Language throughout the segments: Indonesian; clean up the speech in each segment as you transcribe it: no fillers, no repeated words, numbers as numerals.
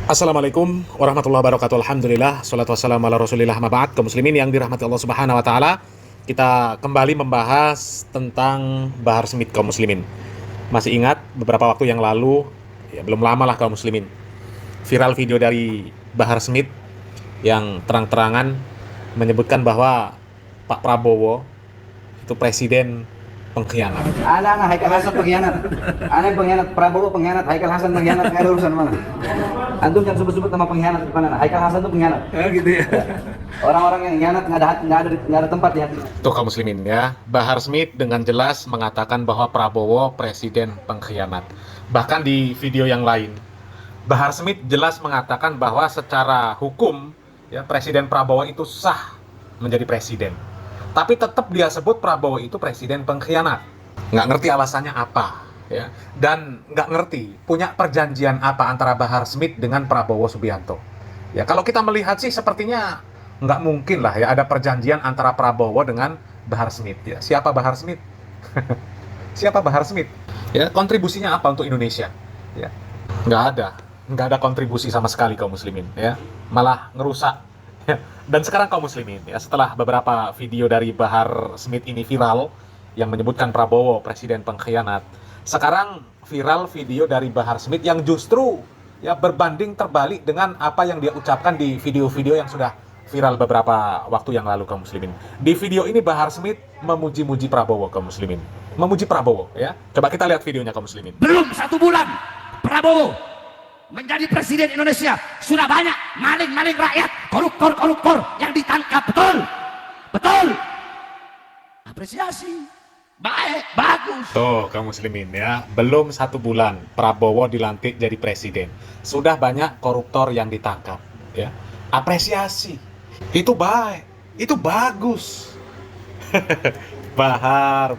Assalamualaikum warahmatullahi wabarakatuh. Alhamdulillah, salatu wassalamu ala rasulillah, ma ba'd. Kaum muslimin yang dirahmati Allah subhanahu wa ta'ala, kita kembali membahas tentang Bahar Smith kaum muslimin. Masih ingat beberapa waktu yang lalu, ya belum lama lah kaum muslimin, viral video dari Bahar Smith yang terang-terangan menyebutkan bahwa Pak Prabowo itu presiden pengkhianat. Ana Haikal Hasan pengkhianat. Ana pengkhianat, Prabowo pengkhianat, Haikal Hasan pengkhianat, nggak ada urusan mana. Antum jangan sebut-sebut nama pengkhianat di mana. Haikal Hasan itu pengkhianat. Gitu ya. Orang-orang yang pengkhianat nggak ada tempat di hati. Tuh kaum muslimin ya, Bahar Smith dengan jelas mengatakan bahwa Prabowo presiden pengkhianat. Bahkan di video yang lain, Bahar Smith jelas mengatakan bahwa secara hukum ya Presiden Prabowo itu sah menjadi presiden. Tapi tetap dia sebut Prabowo itu presiden pengkhianat. Nggak ngerti alasannya apa, ya. Dan nggak ngerti punya perjanjian apa antara Bahar Smith dengan Prabowo Subianto. Ya, kalau kita melihat sih sepertinya nggak mungkin lah ya ada perjanjian antara Prabowo dengan Bahar Smith. Ya, siapa Bahar Smith? Siapa Bahar Smith? Ya, kontribusinya apa untuk Indonesia? Ya, nggak ada kontribusi sama sekali kaum muslimin. Ya, malah ngerusak. Dan sekarang kaum muslimin ya, setelah beberapa video dari Bahar Smith ini viral yang menyebutkan Prabowo presiden pengkhianat, sekarang viral video dari Bahar Smith yang justru ya berbanding terbalik dengan apa yang dia ucapkan di video-video yang sudah viral beberapa waktu yang lalu kaum muslimin. Di video ini Bahar Smith memuji-muji Prabowo kaum muslimin. Memuji Prabowo ya. Coba kita lihat videonya kaum muslimin. Belum 1 bulan Prabowo menjadi presiden Indonesia, sudah banyak maling-maling rakyat, koruptor yang ditangkap. Betul, apresiasi, baik, bagus. Tuh kaum muslimin ya, belum 1 bulan Prabowo dilantik jadi presiden, sudah banyak koruptor yang ditangkap ya. Apresiasi, itu baik, itu bagus. Bahar.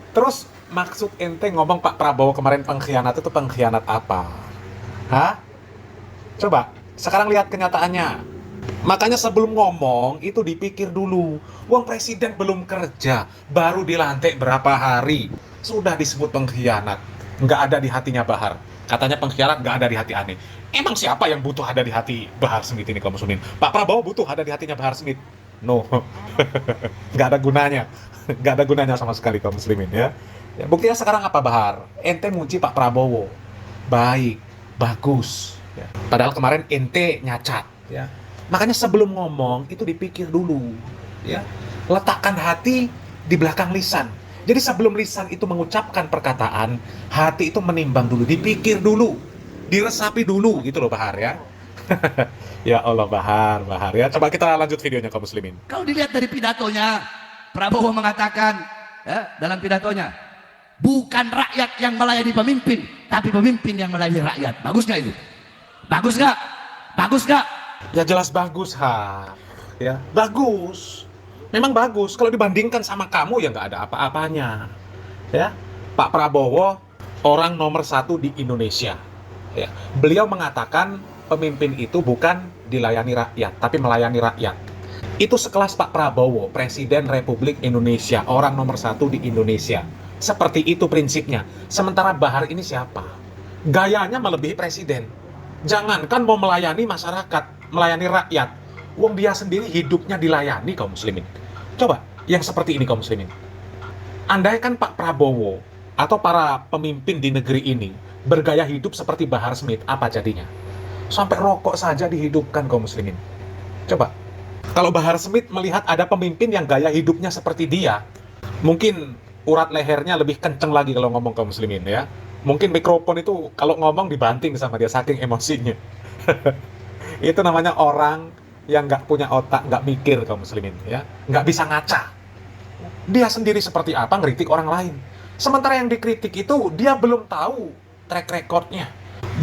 Terus maksud ente ngomong Pak Prabowo kemarin pengkhianat itu pengkhianat apa? Hah? Coba, sekarang lihat kenyataannya. Makanya sebelum ngomong, itu dipikir dulu. Uang presiden belum kerja, baru dilantik berapa hari. Sudah disebut pengkhianat. Nggak ada di hatinya Bahar. Katanya pengkhianat nggak ada di hati Ane. Emang siapa yang butuh ada di hati Bahar Smith ini kaum muslimin? Pak Prabowo butuh ada di hatinya Bahar Smith? No. Nggak ada gunanya. Nggak ada gunanya sama sekali kaum muslimin ya. Ya, buktinya sekarang apa Bahar? Ente muji Pak Prabowo. Baik. Bagus ya. Padahal kemarin ente nyacat ya. Makanya sebelum ngomong itu dipikir dulu ya. Letakkan hati di belakang lisan. Jadi sebelum lisan itu mengucapkan perkataan, hati itu menimbang dulu, dipikir dulu, diresapi dulu gitu loh Bahar ya. Ya Allah Bahar ya. Coba kita lanjut videonya kaum muslimin. Kalau dilihat dari pidatonya, Prabowo mengatakan ya, dalam pidatonya, bukan rakyat yang melayani pemimpin, tapi pemimpin yang melayani rakyat. Bagus nggak itu? Bagus nggak? Bagus nggak? Ya jelas bagus ya bagus, memang bagus. Kalau dibandingkan sama kamu ya nggak ada apa-apanya ya. Pak Prabowo orang nomor 1 di Indonesia ya. Beliau mengatakan pemimpin itu bukan dilayani rakyat tapi melayani rakyat. Itu sekelas Pak Prabowo, Presiden Republik Indonesia, orang nomor 1 di Indonesia. Seperti itu prinsipnya. Sementara Bahar ini siapa? Gayanya melebihi presiden. Jangankan mau melayani masyarakat, melayani rakyat. Wong dia sendiri hidupnya dilayani kaum muslimin. Coba, yang seperti ini kaum muslimin. Andaikan Pak Prabowo atau para pemimpin di negeri ini bergaya hidup seperti Bahar Smith, apa jadinya? Sampai rokok saja dihidupkan kaum muslimin. Coba, kalau Bahar Smith melihat ada pemimpin yang gaya hidupnya seperti dia, mungkin urat lehernya lebih kenceng lagi kalau ngomong kaum muslimin ya. Mungkin mikrofon itu kalau ngomong dibanting sama dia saking emosinya. Itu namanya orang yang nggak punya otak, nggak mikir kaum muslimin ya, nggak bisa ngaca. Dia sendiri seperti apa ngeritik orang lain. Sementara yang dikritik itu dia belum tahu track recordnya.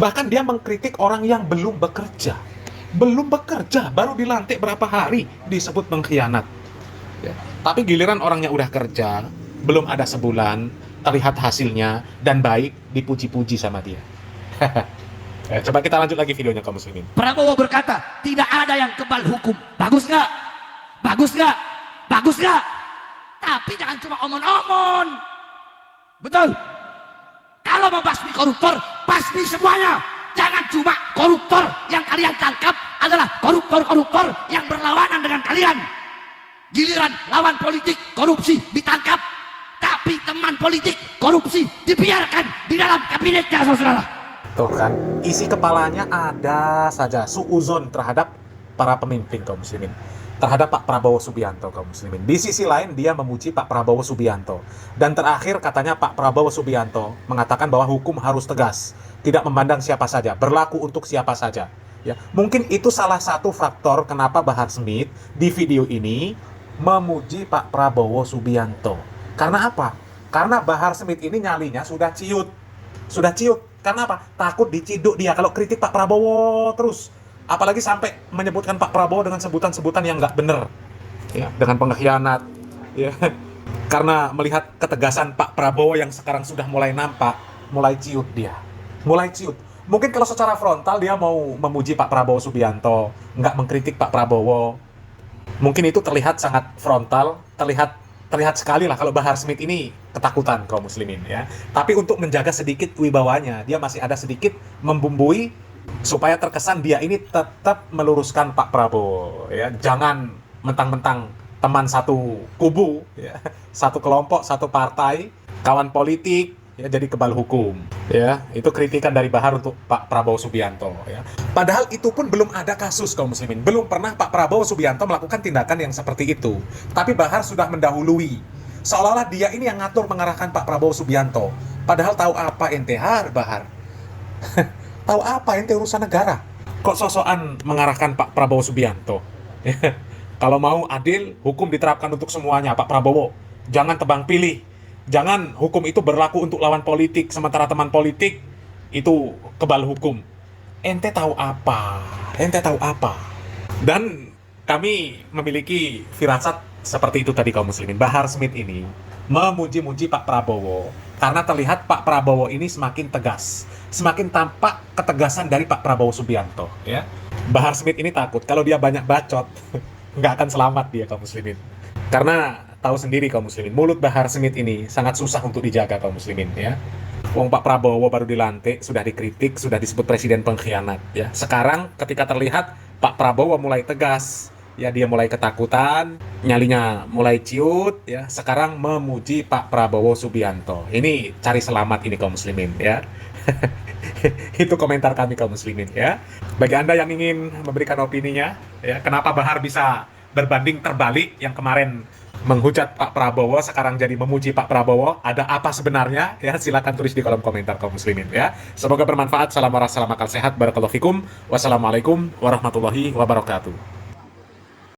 Bahkan dia mengkritik orang yang belum bekerja. Belum bekerja, baru dilantik berapa hari disebut pengkhianat. Ya. Tapi giliran orangnya udah kerja, belum ada sebulan, terlihat hasilnya, dan baik, dipuji-puji sama dia. Ya, coba kita lanjut lagi videonya kaum muslimin. Prabowo berkata, tidak ada yang kebal hukum. Bagus nggak? Bagus nggak? Bagus nggak? Tapi jangan cuma omong-omong. Betul? Kalau mau basmi koruptor, basmi semuanya. Jangan cuma koruptor yang kalian tangkap adalah koruptor-koruptor yang berlawanan dengan kalian. Giliran lawan politik korupsi ditangkap, tapi teman politik korupsi dibiarkan di dalam kabinetnya, saudara. Tuh kan, isi kepalanya ada saja suuzon terhadap para pemimpin kaum muslimin, terhadap Pak Prabowo Subianto kaum muslimin. Di sisi lain dia memuji Pak Prabowo Subianto. Dan terakhir katanya Pak Prabowo Subianto mengatakan bahwa hukum harus tegas, tidak memandang siapa saja, berlaku untuk siapa saja. Ya, mungkin itu salah satu faktor kenapa Bahar Smith di video ini memuji Pak Prabowo Subianto. Karena apa? Karena Bahar Smith ini nyalinya sudah ciut. Sudah ciut. Karena apa? Takut diciduk dia kalau kritik Pak Prabowo terus. Apalagi sampai menyebutkan Pak Prabowo dengan sebutan-sebutan yang nggak bener. Ya, dengan pengkhianat. Ya. Karena melihat ketegasan Pak Prabowo yang sekarang sudah mulai nampak, mulai ciut dia. Mulai ciut. Mungkin kalau secara frontal dia mau memuji Pak Prabowo Subianto, nggak mengkritik Pak Prabowo. Mungkin itu terlihat sangat frontal, terlihat sekali lah kalau Bahar Smith ini ketakutan kaum muslimin ya. Tapi untuk menjaga sedikit wibawanya, dia masih ada sedikit membumbui supaya terkesan dia ini tetap meluruskan Pak Prabowo ya. Jangan mentang-mentang teman satu kubu ya, satu kelompok, satu partai, kawan politik ya jadi kebal hukum ya. Itu kritikan dari Bahar untuk Pak Prabowo Subianto ya. Padahal itu pun belum ada kasus kaum muslimin, belum pernah Pak Prabowo Subianto melakukan tindakan yang seperti itu. Tapi Bahar sudah mendahului, seolah-olah dia ini yang ngatur mengarahkan Pak Prabowo Subianto. Padahal tahu apa ente Bahar? Tahu apa ente urusan negara? Kok sosokan mengarahkan Pak Prabowo Subianto? Kalau mau adil, hukum diterapkan untuk semuanya Pak Prabowo. Jangan tebang pilih. Jangan hukum itu berlaku untuk lawan politik, sementara teman politik itu kebal hukum. Ente tahu apa? Ente tahu apa? Dan kami memiliki firasat seperti itu tadi kaum muslimin. Bahar Smith ini memuji-muji Pak Prabowo karena terlihat Pak Prabowo ini semakin tegas, semakin tampak ketegasan dari Pak Prabowo Subianto ya. Bahar Smith ini takut kalau dia banyak bacot nggak akan selamat dia kaum muslimin. Karena tahu sendiri kaum muslimin, mulut Bahar Smith ini sangat susah untuk dijaga kaum muslimin ya. Wong Pak Prabowo baru dilantik, sudah dikritik, sudah disebut presiden pengkhianat ya. Sekarang ketika terlihat Pak Prabowo mulai tegas, ya dia mulai ketakutan, nyalinya mulai ciut ya. Sekarang memuji Pak Prabowo Subianto. Ini cari selamat ini kaum muslimin ya. Itu komentar kami kaum muslimin ya. Bagi Anda yang ingin memberikan opininya ya, kenapa Bahar bisa berbanding terbalik, yang kemarin menghujat Pak Prabowo sekarang jadi memuji Pak Prabowo, ada apa sebenarnya ya? Silakan tulis di kolom komentar kaum muslimin ya. Semoga bermanfaat. Salam waras, salam akal sehat, barakallahu fikum. Wassalamualaikum warahmatullahi wabarakatuh.